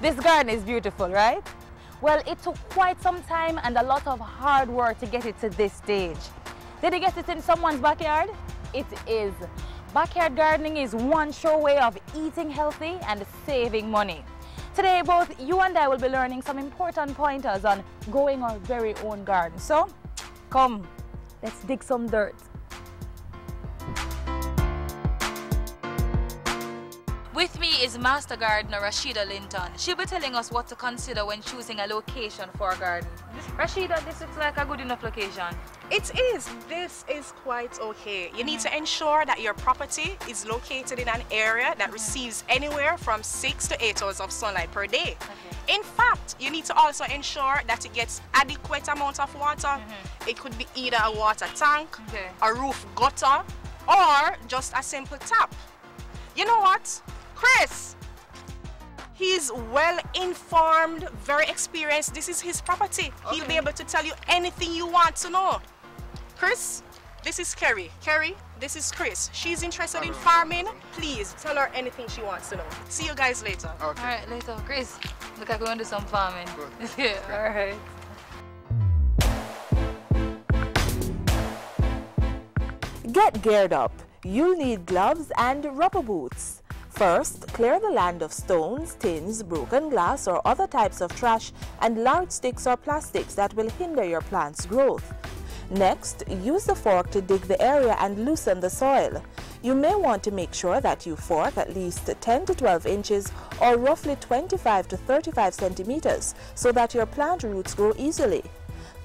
This garden is beautiful, right? Well, it took quite some time and a lot of hard work to get it to this stage. Did you get it in someone's backyard? It is. Backyard gardening is one sure way of eating healthy and saving money. Today, both you and I will be learning some important pointers on growing our very own garden. So, come, let's dig some dirt. With me is Master Gardener Rashida Linton. She'll be telling us what to consider when choosing a location for a garden. Rashida, this looks like a good enough location. It is. This is quite okay. You need to ensure that your property is located in an area that receives anywhere from 6 to 8 hours of sunlight per day. In fact, you need to also ensure that it gets adequate amount of water. It could be either a water tank, a roof gutter, or just a simple tap. You know what? Chris, he's well informed, very experienced. This is his property. He'll be able to tell you anything you want to know. Chris, this is Kerry. Kerry, this is Chris. She's interested in farming. Please tell her anything she wants to know. See you guys later. Okay. All right, later. Chris, look like we're going to do some farming. Good. Yeah, all right. Get geared up. You'll need gloves and rubber boots. First, clear the land of stones, tins, broken glass or other types of trash and large sticks or plastics that will hinder your plant's growth. Next, use the fork to dig the area and loosen the soil. You may want to make sure that you fork at least 10 to 12 inches or roughly 25 to 35 centimeters so that your plant roots grow easily.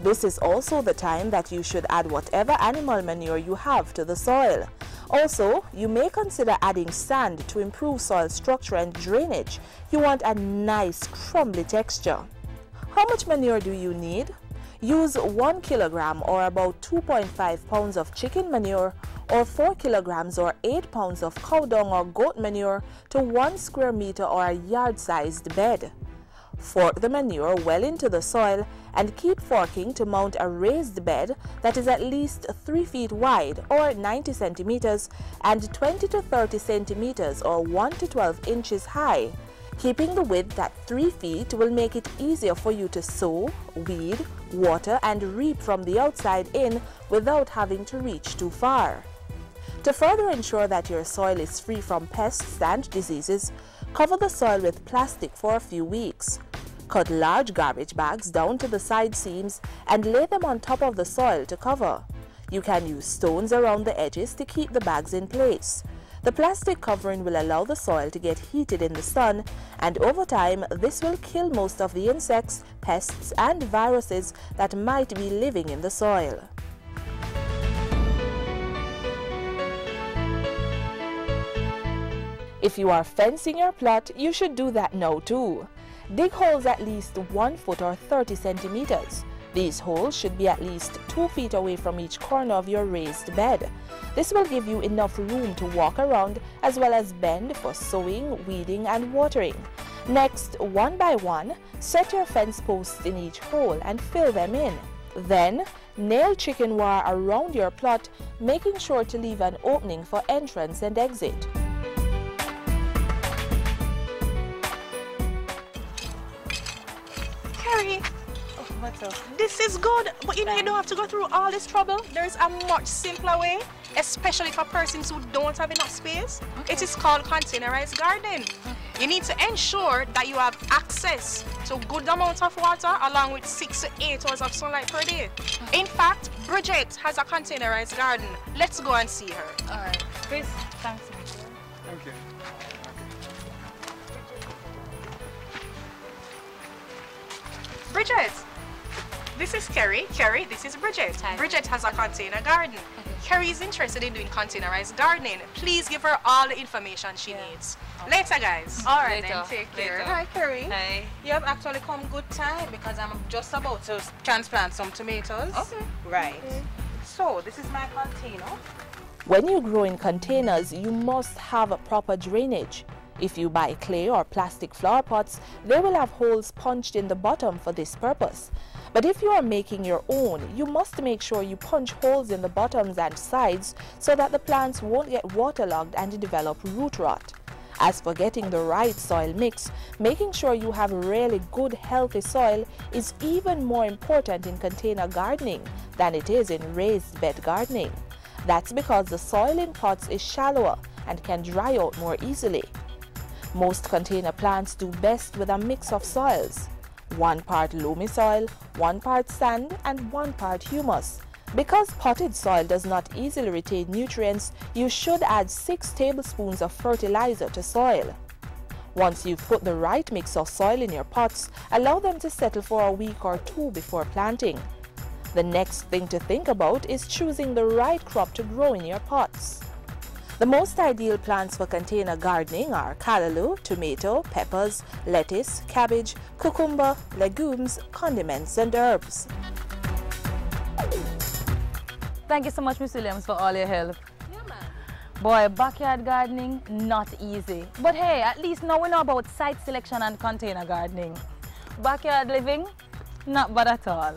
This is also the time that you should add whatever animal manure you have to the soil. Also, you may consider adding sand to improve soil structure and drainage. You want a nice crumbly texture. How much manure do you need? Use 1 kilogram or about 2.5 pounds of chicken manure or 4 kilograms or 8 pounds of cow dung or goat manure to 1 square meter or a yard-sized bed. Fork the manure well into the soil and keep forking to mount a raised bed that is at least 3 feet wide or 90 centimeters and 20 to 30 centimeters or 1 to 12 inches high. Keeping the width at 3 feet will make it easier for you to sow, weed, water and reap from the outside in without having to reach too far. To further ensure that your soil is free from pests and diseases, cover the soil with plastic for a few weeks. Cut large garbage bags down to the side seams and lay them on top of the soil to cover. You can use stones around the edges to keep the bags in place. The plastic covering will allow the soil to get heated in the sun, and over time this will kill most of the insects, pests and viruses that might be living in the soil. If you are fencing your plot, you should do that now too. Dig holes at least 1 foot or 30 centimeters. These holes should be at least 2 feet away from each corner of your raised bed. This will give you enough room to walk around as well as bend for sowing, weeding and watering. Next, one by one, set your fence posts in each hole and fill them in. Then, nail chicken wire around your plot, making sure to leave an opening for entrance and exit. Kerry, this is good, but you know you don't have to go through all this trouble. There's a much simpler way, especially for persons who don't have enough space. It is called containerized gardening. You need to ensure that you have access to a good amount of water along with 6 to 8 hours of sunlight per day. In fact, Bridget has a containerized garden. Let's go and see her. All right. Chris, thanks. Thank you. Bridget, this is Kerry. Kerry, this is Bridget. Hi. Bridget has a container garden. Kerry is interested in doing containerized gardening. Please give her all the information she needs. Okay. Later, guys. All right, Later. then. Take care. Later. Hi, Kerry. Hi. You have actually come good time because I'm just about to transplant some tomatoes. Okay. Right. Okay. So, this is my container. When you grow in containers, you must have a proper drainage. If you buy clay or plastic flower pots, they will have holes punched in the bottom for this purpose. But if you are making your own, you must make sure you punch holes in the bottoms and sides so that the plants won't get waterlogged and develop root rot. As for getting the right soil mix, making sure you have really good healthy soil is even more important in container gardening than it is in raised bed gardening. That's because the soil in pots is shallower and can dry out more easily. Most container plants do best with a mix of soils. 1 part loamy soil, 1 part sand and 1 part humus. Because potted soil does not easily retain nutrients, you should add 6 tablespoons of fertilizer to soil. Once you've put the right mix of soil in your pots, allow them to settle for a week or 2 before planting. The next thing to think about is choosing the right crop to grow in your pots. The most ideal plants for container gardening are callaloo, tomato, peppers, lettuce, cabbage, cucumber, legumes, condiments and herbs. Thank you so much, Miss Williams, for all your help. Yeah, man. Boy, backyard gardening, not easy. But hey, at least now we know about site selection and container gardening. Backyard living, not bad at all.